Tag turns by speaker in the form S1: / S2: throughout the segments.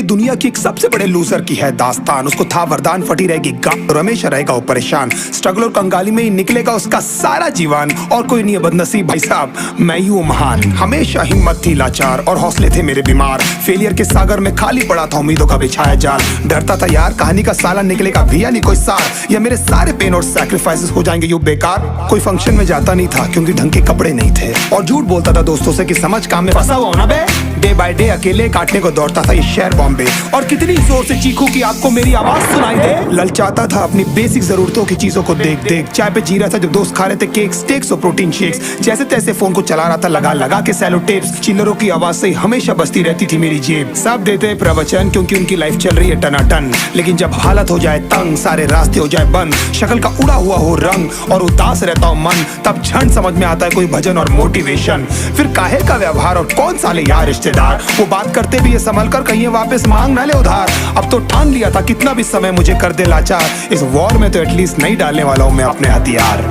S1: दुनिया की एक सबसे बड़े लूजर की है दास्तान। उसको था वरदान, फटी रहेगी गांठ और हमेशा रहेगा वो परेशान। स्ट्रगल और कंगाली में ही निकलेगा उसका सारा जीवन। और कोई नहीं है बदनसीब भाई साहब, मैं ही हूँ महान। हमेशा हिम्मत थी लाचार और हौसले थे मेरे बीमार। फेलियर के सागर में खाली पड़ा था उम्मीदों का बिछाया जाल। डरता था यार कहानी का साला निकलेगा भैया नहीं कोई सार, या मेरे सारे पेन और सैक्रिफाइसेस हो जाएंगे यूं बेकार। कोई फंक्शन में जाता नहीं था क्योंकि ढंग के कपड़े नहीं थे, और झूठ बोलता था दोस्तों से कि समझ काम में फंसा हुआ ना बे। डे बाय डे अकेले काटने को दौड़ता था ये शहर बॉम्बे। और कितनी जोर से चीखूं कि आपको मेरी आवाज सुनाई दे। ललचाता था अपनी बेसिक जरूरतों की चीजों को देख देख। चाय पे जी रहा था जब दोस्त खा रहे थे केक, स्टेक्स और प्रोटीन शेक्स। जैसे तैसे फोन को चला रहा था लगा लगा के सैलो टेप्स। चिल्लरों की आवाज से हमेशा बजती रहती थी मेरी जेब। सब देते प्रवचन क्योंकि उनकी लाइफ चल रही है टनाटन, लेकिन जब हालत हो जाए तंग, सारे रास्ते हो जाए बंद, शक्ल का उड़ा हुआ हो रंग और उदास रहता हो मन, तब क्षण समझ में आता है कोई भजन और मोटिवेशन। फिर काहे का व्यवहार और कौन साले यार रिश्तेदार, वो बात करते भी ये संभल कर कहीं वापस मांग ना ले उधार। अब तो ठान लिया था कितना भी समय मुझे कर दे लाचार, इस वॉर में तो एटलीस्ट नहीं डालने वाला हूँ मैं अपने हथियार।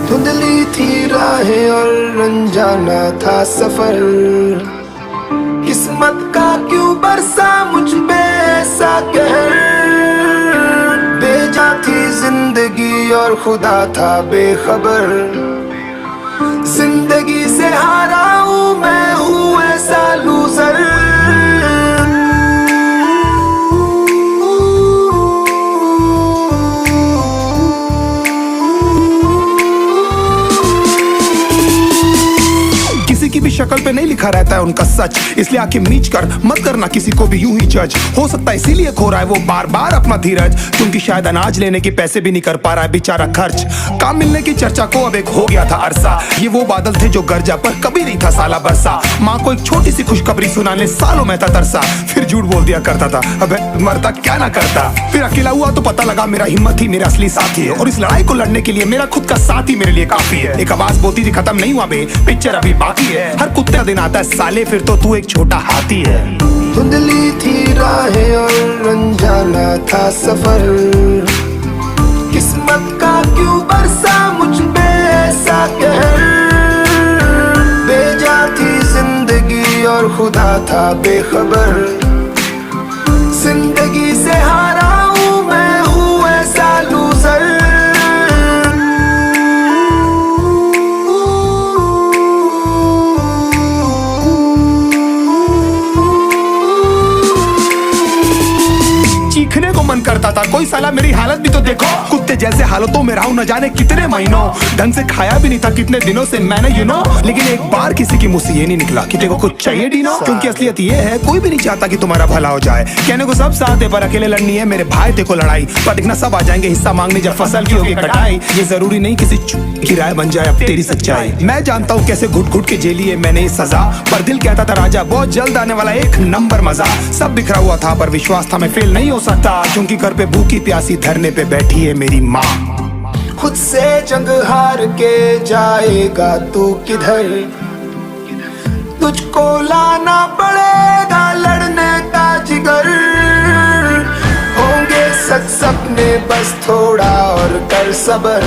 S2: धुंधली थी राहें और अनजाना था सफर, किस्मत का क्यों बरसा मुझ पे ऐसा कहर। बेजा थी जिंदगी और खुदा था बेखबर, जिंदगी से हारा हूँ मैं हूँ ऐसा लूजर।
S1: की भी शक्ल पे नहीं लिखा रहता है उनका सच, इसलिए आके मीच कर मत करना किसी को भी यूं ही जज। हो सकता है इसीलिए खो रहा है वो बार बार अपना धीरज, क्योंकि शायद अनाज लेने के पैसे भी नहीं कर पा रहा है बेचारा खर्च। काम मिलने की चर्चा को अब एक हो गया था अरसा, ये वो बादल थे जो गरजा पर कभी नहीं था साला बरसा। माँ को एक छोटी सी खुशखबरी सुनाने सालों में था तरसा, फिर झूठ बोल दिया करता था अबे मरता क्या ना करता। फिर अकेला हुआ तो पता लगा मेरा हिम्मत ही मेरा असली साथी है, और इस लड़ाई को लड़ने के लिए मेरा खुद का साथ ही मेरे लिए काफी है। एक आवाज बोलती थी खत्म नहीं हुआ बे, पिक्चर अभी बाकी है। हर कुत्ते दिन आता है साले फिर तो तू एक छोटा हाथी है।
S2: धुंधली थी राहें और अनजाना था सफर, किस्मत का क्यों बरसा मुझ पे ऐसा कहर। बेजा थी जिंदगी और खुदा था बेखबर, जिंदगी से हारा हूँ मैं हूँ ऐसा लूजर।
S1: चीखने को मन करता था कोई साला मेरी हालत भी तो देखो। कुत्ते जैसे हालतों में रहा हूं न जाने कितने महीनों, ढंग से खाया भी नहीं था कितने दिनों से मैंने लेकिन एक बार किसी की मुंह से ये नहीं निकला कि तेरे को कुछ चाहिए डीनो। क्योंकि असलियत ये है कोई भी नहीं चाहता कि तुम्हारा भला हो जाए। कहने को सब साथ है पर अकेले लड़नी है मेरे भाई तेरे को लड़ाई, पर दिखना सब आ जाएंगे हिस्सा मांगने जब फसल की होगी कटाई। ये जरूरी नहीं किसी की राय बन जाए अब तेरी सच्चाई। मैं जानता हूँ कैसे घुट घुट के झेली है मैंने सजा, पर दिल कहता था राजा बहुत जल्द आने वाला एक नंबर मजा। सब बिखरा हुआ था पर विश्वास था मैं फेल नहीं हो सकता, क्योंकि घर पे भूखी प्यासी धरने पे बैठी है मेरी माँ।
S2: खुद से जंग हार के जाएगा तू किधर, तुझको लाना पड़ेगा लड़ने का जिगर। होंगे सच सपने बस थोड़ा और कर सबर,